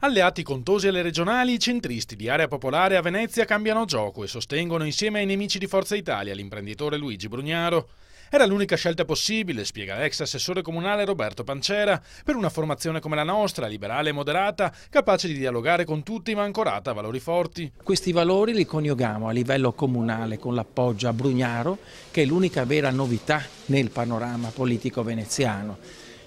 Alleati contosi alle regionali, i centristi di Area Popolare a Venezia cambiano gioco e sostengono insieme ai nemici di Forza Italia l'imprenditore Luigi Brugnaro. Era l'unica scelta possibile, spiega l'ex assessore comunale Roberto Pancera, per una formazione come la nostra, liberale e moderata, capace di dialogare con tutti ma ancorata a valori forti. Questi valori li coniughiamo a livello comunale con l'appoggio a Brugnaro, che è l'unica vera novità nel panorama politico veneziano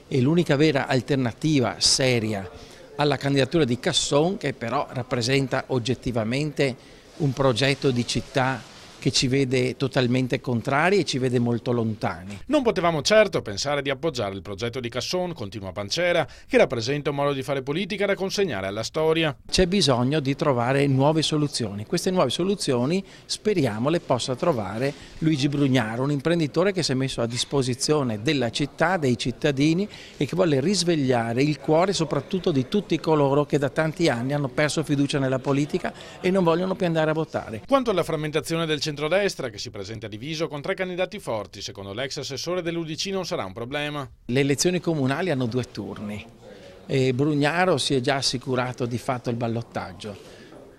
e l'unica vera alternativa seria alla candidatura di Casson, che però rappresenta oggettivamente un progetto di città che ci vede totalmente contrari e ci vede molto lontani. Non potevamo certo pensare di appoggiare il progetto di Casson, continua Pancera, che rappresenta un modo di fare politica da consegnare alla storia. C'è bisogno di trovare nuove soluzioni. Queste nuove soluzioni speriamo le possa trovare Luigi Brugnaro, un imprenditore che si è messo a disposizione della città, dei cittadini e che vuole risvegliare il cuore soprattutto di tutti coloro che da tanti anni hanno perso fiducia nella politica e non vogliono più andare a votare. Quanto alla frammentazione del centrodestra, che si presenta diviso con 3 candidati forti, secondo l'ex assessore dell'UDC non sarà un problema. Le elezioni comunali hanno 2 turni e Brugnaro si è già assicurato di fatto il ballottaggio.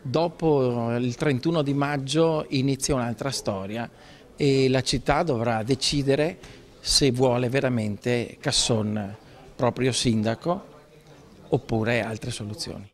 Dopo il 31 di maggio inizia un'altra storia e la città dovrà decidere se vuole veramente Casson proprio sindaco oppure altre soluzioni.